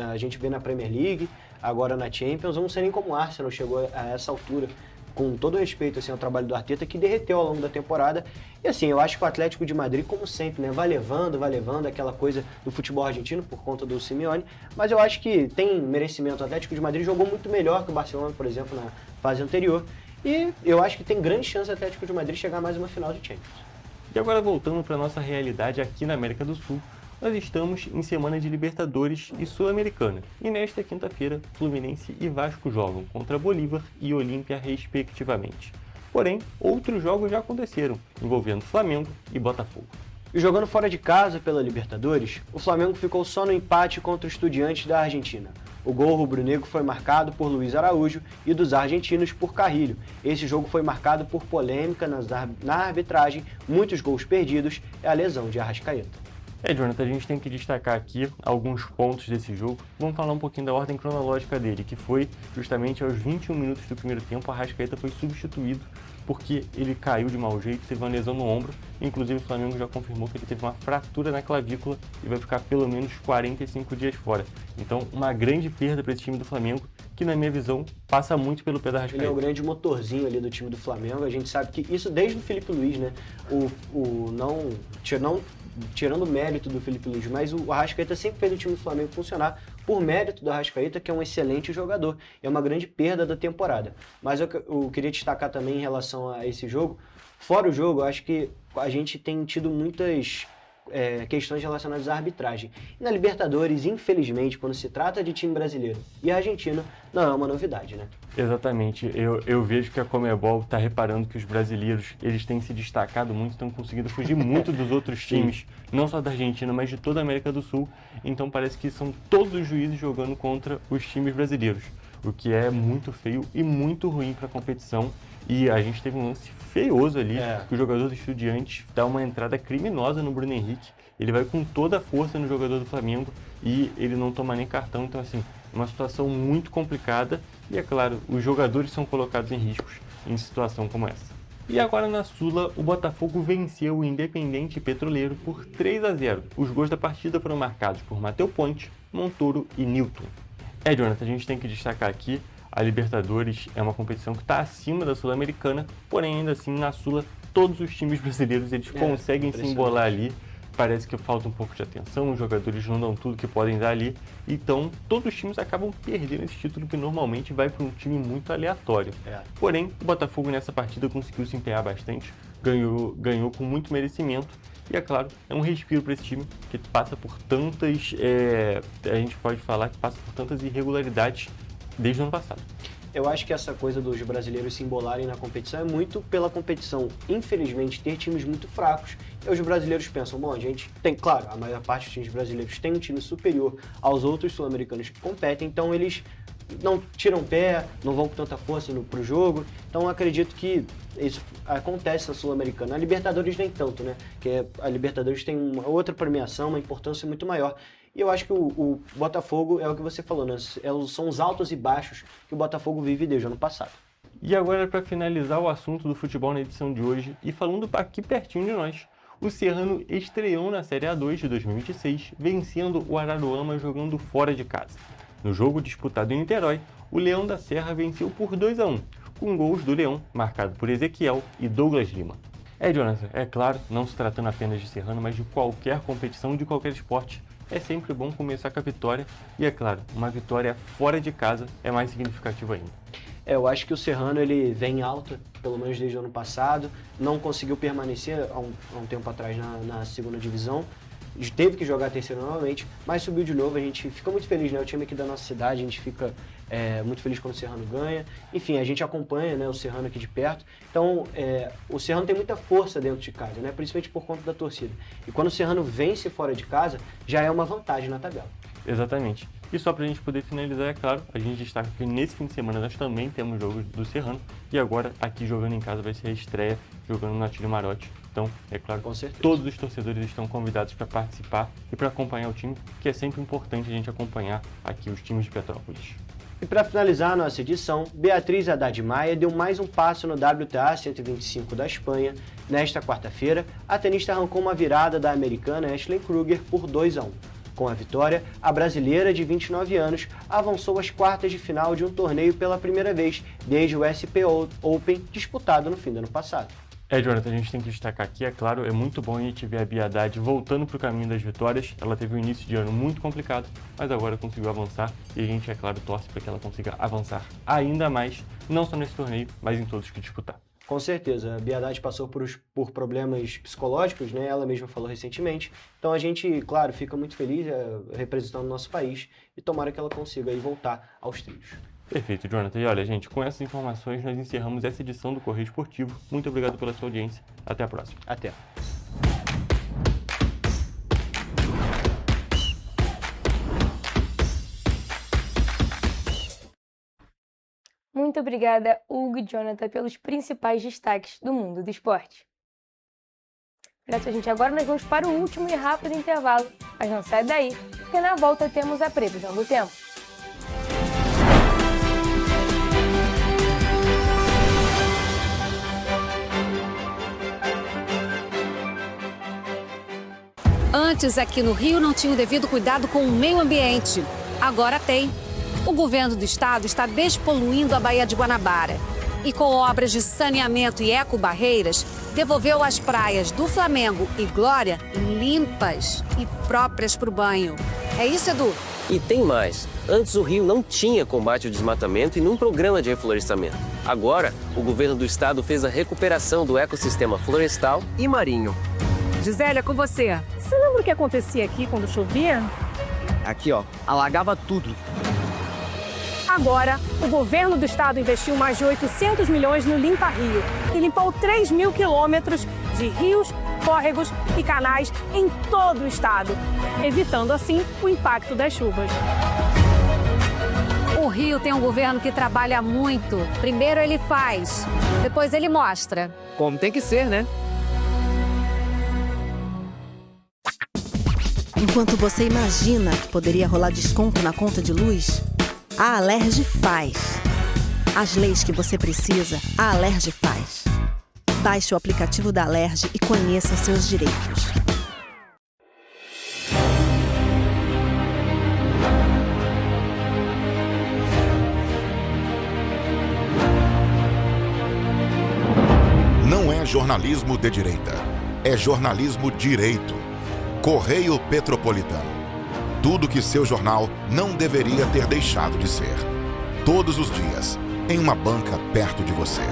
A gente vê na Premier League, agora na Champions. Eu não sei nem como o Arsenal chegou a essa altura, com todo respeito assim, ao trabalho do Arteta, que derreteu ao longo da temporada. E assim, eu acho que o Atlético de Madrid, como sempre, né, vai levando, aquela coisa do futebol argentino por conta do Simeone, mas eu acho que tem merecimento. O Atlético de Madrid jogou muito melhor que o Barcelona, por exemplo, na fase anterior, e eu acho que tem grande chance do Atlético de Madrid chegar a mais uma final de Champions. E agora voltando para a nossa realidade aqui na América do Sul, nós estamos em semana de Libertadores e Sul-Americana. E nesta quinta-feira, Fluminense e Vasco jogam contra Bolívar e Olímpia, respectivamente. Porém, outros jogos já aconteceram, envolvendo Flamengo e Botafogo. E jogando fora de casa pela Libertadores, o Flamengo ficou só no empate contra o Estudiantes da Argentina. O gol rubro-negro foi marcado por Luiz Araújo e dos argentinos por Carrilho. Esse jogo foi marcado por polêmica na arbitragem, muitos gols perdidos e a lesão de Arrascaeta. Jonathan, a gente tem que destacar aqui alguns pontos desse jogo. Vamos falar um pouquinho da ordem cronológica dele, que foi justamente aos 21 minutos do primeiro tempo, a Arrascaeta foi substituído porque ele caiu de mau jeito, teve uma lesão no ombro. Inclusive o Flamengo já confirmou que ele teve uma fratura na clavícula e vai ficar pelo menos 45 dias fora. Então, uma grande perda para esse time do Flamengo, que na minha visão passa muito pelo pé da Arrascaeta. Ele é o grande motorzinho ali do time do Flamengo. A gente sabe que isso desde o Felipe Luiz, né? Tirando o mérito do Felipe Luiz, mas o Arrascaeta sempre fez o time do Flamengo funcionar por mérito do Arrascaeta, que é um excelente jogador. É uma grande perda da temporada. Mas eu queria destacar também em relação a esse jogo, fora o jogo, eu acho que a gente tem tido muitas questões relacionadas à arbitragem. E na Libertadores, infelizmente, quando se trata de time brasileiro e argentino, não é uma novidade, né? Exatamente. Eu vejo que a Conmebol está reparando que os brasileiros eles têm se destacado muito, estão conseguindo fugir muito dos outros times, não só da Argentina, mas de toda a América do Sul. Então parece que são todos os juízes jogando contra os times brasileiros, o que é muito feio e muito ruim para a competição. E a gente teve um lance feioso ali, que o jogador do Estudiantes dá uma entrada criminosa no Bruno Henrique. Ele vai com toda a força no jogador do Flamengo e ele não toma nem cartão. Então, assim, uma situação muito complicada. E, é claro, os jogadores são colocados em riscos em situação como essa. E agora na Sula, o Botafogo venceu o Independente Petroleiro por 3-0. Os gols da partida foram marcados por Matheus Ponte, Montoro e Newton. Jonathan, a gente tem que destacar aqui, a Libertadores é uma competição que está acima da Sul-Americana, porém ainda assim na Sula todos os times brasileiros eles conseguem se embolar ali. Parece que falta um pouco de atenção, os jogadores não dão tudo que podem dar ali, então todos os times acabam perdendo esse título que normalmente vai para um time muito aleatório. Porém, o Botafogo nessa partida conseguiu se empenhar bastante, ganhou com muito merecimento. E é claro, é um respiro para esse time que passa por tantas, a gente pode falar que passa por tantas irregularidades desde o ano passado. Eu acho que essa coisa dos brasileiros se embolarem na competição é muito pela competição, infelizmente, ter times muito fracos. E os brasileiros pensam, bom, a gente tem, claro, a maior parte dos times brasileiros tem um time superior aos outros sul-americanos que competem, então eles não tiram pé, não vão com tanta força pro jogo. Então acredito que isso acontece na Sul-Americana. A Libertadores nem tanto, né? Porque a Libertadores tem uma outra premiação, uma importância muito maior. E eu acho que o Botafogo é o que você falou, né? São os altos e baixos que o Botafogo vive desde o ano passado. E agora, para finalizar o assunto do futebol na edição de hoje, e falando aqui pertinho de nós, o Serrano estreou na Série A2 de 2026, vencendo o Araruama jogando fora de casa. No jogo disputado em Niterói, o Leão da Serra venceu por 2-1, com gols do Leão, marcado por Ezequiel e Douglas Lima. Jonathan, é claro, não se tratando apenas de Serrano, mas de qualquer competição, de qualquer esporte, é sempre bom começar com a vitória. E é claro, uma vitória fora de casa é mais significativa ainda. Eu acho que o Serrano ele vem alta, pelo menos desde o ano passado, não conseguiu permanecer há um tempo atrás na segunda divisão, teve que jogar a terceira novamente, mas subiu de novo. A gente fica muito feliz, né? O time aqui da nossa cidade, a gente fica muito feliz quando o Serrano ganha. Enfim, a gente acompanha, né, o Serrano aqui de perto. Então, o Serrano tem muita força dentro de casa, né? Principalmente por conta da torcida. E quando o Serrano vence fora de casa, já é uma vantagem na tabela. Exatamente. E só pra gente poder finalizar, é claro, a gente destaca que nesse fim de semana nós também temos jogos do Serrano. E agora, aqui jogando em casa, vai ser a estreia, jogando no Atílio Marotti. Então, é claro, todos os torcedores estão convidados para participar e para acompanhar o time, que é sempre importante a gente acompanhar aqui os times de Petrópolis. E para finalizar a nossa edição, Beatriz Haddad Maia deu mais um passo no WTA 125 da Espanha. Nesta quarta-feira, a tenista arrancou uma virada da americana Ashley Kruger por 2-1. Com a vitória, a brasileira de 29 anos avançou às quartas de final de um torneio pela primeira vez desde o SP Open disputado no fim do ano passado. Jonathan, a gente tem que destacar aqui, é claro, é muito bom a gente ver a Bia Haddad voltando para o caminho das vitórias. Ela teve um início de ano muito complicado, mas agora conseguiu avançar e a gente, é claro, torce para que ela consiga avançar ainda mais, não só nesse torneio, mas em todos que disputar. Com certeza, a Bia Haddad passou por problemas psicológicos, né? Ela mesma falou recentemente. Então a gente, claro, fica muito feliz representando o nosso país e tomara que ela consiga aí voltar aos trilhos. Perfeito, Jonathan. E olha, gente, com essas informações nós encerramos essa edição do Correio Esportivo. Muito obrigado pela sua audiência. Até a próxima. Até. Muito obrigada, Hugo e Jonathan, pelos principais destaques do mundo do esporte. Olha só, gente, agora nós vamos para o último e rápido intervalo, mas não sai daí, porque na volta temos a previsão do tempo. Antes, aqui no Rio, não tinha o devido cuidado com o meio ambiente. Agora tem. O governo do estado está despoluindo a Baía de Guanabara. E com obras de saneamento e ecobarreiras, devolveu as praias do Flamengo e Glória limpas e próprias para o banho. É isso, Edu? E tem mais. Antes o Rio não tinha combate ao desmatamento e nenhum programa de reflorestamento. Agora, o governo do estado fez a recuperação do ecossistema florestal e marinho. Gisélia, com você. Você lembra o que acontecia aqui quando chovia? Aqui, ó, alagava tudo. Agora, o governo do estado investiu mais de 800 milhões no Limpa Rio e limpou 3.000 quilômetros de rios, córregos e canais em todo o estado, evitando assim o impacto das chuvas. O Rio tem um governo que trabalha muito. Primeiro ele faz, depois ele mostra. Como tem que ser, né? Enquanto você imagina que poderia rolar desconto na conta de luz, a Alerj faz. As leis que você precisa, a Alerj faz. Baixe o aplicativo da Alerj e conheça seus direitos. Não é jornalismo de direita, é jornalismo direito. Correio Petropolitano. Tudo que seu jornal não deveria ter deixado de ser. Todos os dias, em uma banca perto de você.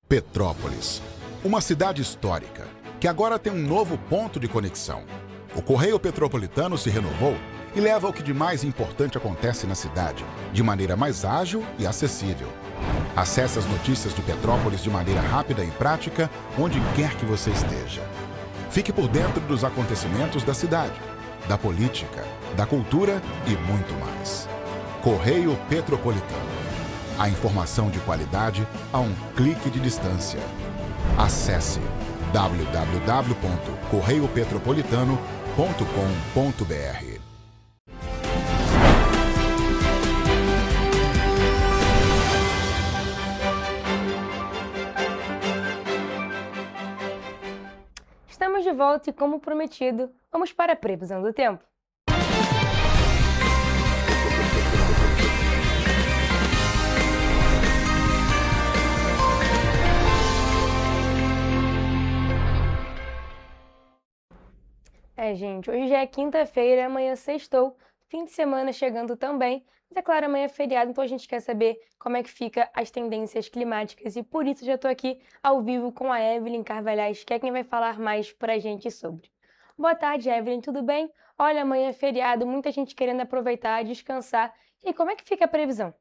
Petrópolis, uma cidade histórica, que agora tem um novo ponto de conexão. O Correio Petropolitano se renovou e leva o que de mais importante acontece na cidade, de maneira mais ágil e acessível. Acesse as notícias de Petrópolis de maneira rápida e prática, onde quer que você esteja. Fique por dentro dos acontecimentos da cidade, da política, da cultura e muito mais. Correio Petropolitano. A informação de qualidade a um clique de distância. Acesse www.correiopetropolitano.com.br. Estamos de volta e, como prometido, vamos para a previsão do tempo. Gente, hoje já é quinta-feira, amanhã sextou, fim de semana chegando também, mas é claro, amanhã é feriado, então a gente quer saber como é que fica as tendências climáticas e por isso já estou aqui ao vivo com a Evelyn Carvalhais, que é quem vai falar mais pra gente sobre. Boa tarde, Evelyn, tudo bem? Olha, amanhã é feriado, muita gente querendo aproveitar, descansar, e como é que fica a previsão?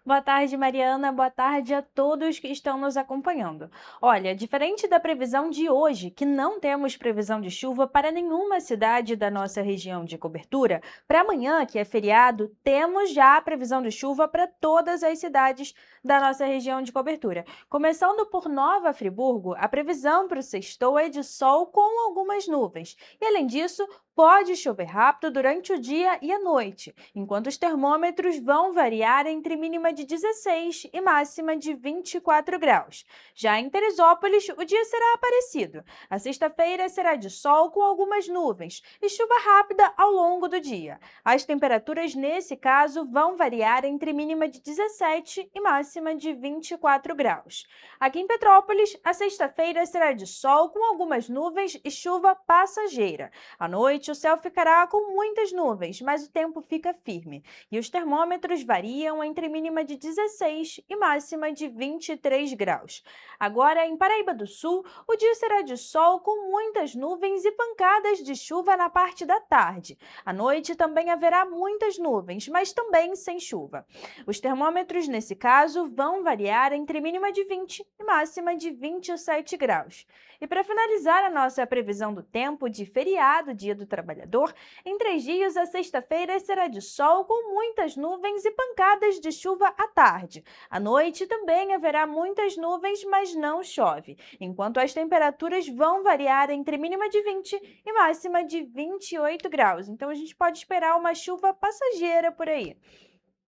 Boa tarde, Mariana. Boa tarde a todos que estão nos acompanhando. Olha, diferente da previsão de hoje, que não temos previsão de chuva para nenhuma cidade da nossa região de cobertura, para amanhã, que é feriado, temos já a previsão de chuva para todas as cidades da nossa região de cobertura. Começando por Nova Friburgo, a previsão para o sextou é de sol com algumas nuvens. E, além disso, pode chover rápido durante o dia e a noite, enquanto os termômetros vão variar entre mínima de 16 e máxima de 24 graus. Já em Teresópolis, o dia será parecido. A sexta-feira será de sol com algumas nuvens e chuva rápida ao longo do dia. As temperaturas, nesse caso, vão variar entre mínima de 17 e máxima de 24 graus. Aqui em Petrópolis, a sexta-feira será de sol com algumas nuvens e chuva passageira. À noite, o céu ficará com muitas nuvens, mas o tempo fica firme. E os termômetros variam entre mínima de 16 e máxima de 23 graus. Agora, em Paraíba do Sul, o dia será de sol com muitas nuvens e pancadas de chuva na parte da tarde. À noite também haverá muitas nuvens, mas também sem chuva. Os termômetros, nesse caso, vão variar entre mínima de 20 e máxima de 27 graus. E para finalizar a nossa previsão do tempo de feriado, Dia do Trabalhador, em 3 dias, a sexta-feira será de sol com muitas nuvens e pancadas de chuva à tarde. À noite também haverá muitas nuvens, mas não chove, enquanto as temperaturas vão variar entre mínima de 20 e máxima de 28 graus. Então a gente pode esperar uma chuva passageira por aí.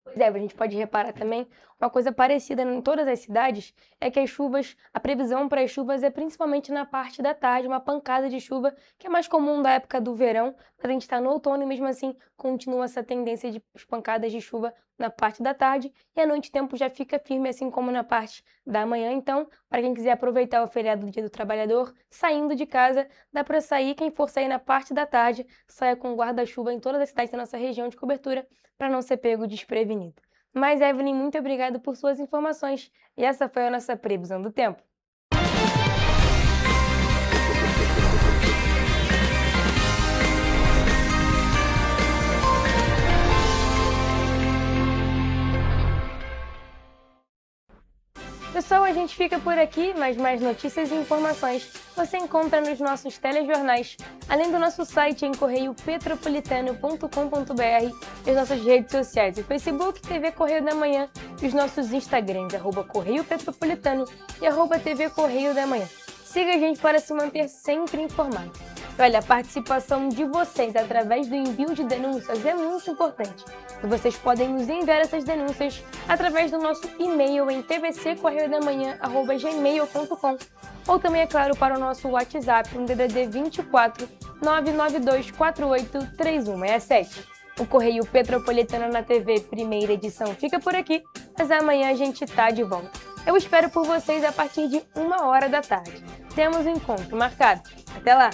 Pois é, a gente pode reparar também uma coisa parecida em todas as cidades, é que a previsão para as chuvas é principalmente na parte da tarde, uma pancada de chuva, que é mais comum da época do verão, mas a gente está no outono e mesmo assim continua essa tendência de pancadas de chuva na parte da tarde e à noite o tempo já fica firme, assim como na parte da manhã. Então, para quem quiser aproveitar o feriado do Dia do Trabalhador, saindo de casa, dá para sair, quem for sair na parte da tarde, saia com guarda-chuva em todas as cidades da nossa região de cobertura, para não ser pego desprevenido. Mas, Evelyn, muito obrigado por suas informações. E essa foi a nossa previsão do tempo. Pessoal, a gente fica por aqui, mas mais notícias e informações você encontra nos nossos telejornais, além do nosso site em correiopetropolitano.com.br e as nossas redes sociais, o Facebook, TV Correio da Manhã, e os nossos Instagrams, @Correio Petropolitano e @TV Correio da Manhã. Siga a gente para se manter sempre informado. Olha, a participação de vocês através do envio de denúncias é muito importante. E vocês podem nos enviar essas denúncias através do nosso e-mail em tvccorreiodamanhã@gmail.com ou também, é claro, para o nosso WhatsApp no DDD 24 992 48 3167. O Correio Petropolitano na TV, primeira edição, fica por aqui, mas amanhã a gente tá de volta. Eu espero por vocês a partir de 1h da tarde. Temos um encontro marcado. Até lá!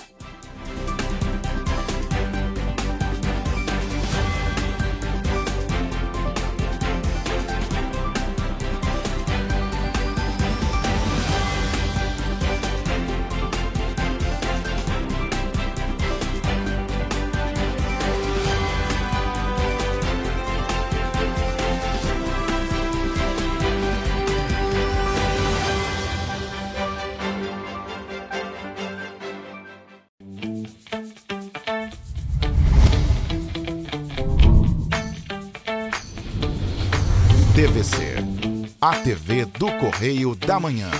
TVC, a TV do Correio da Manhã.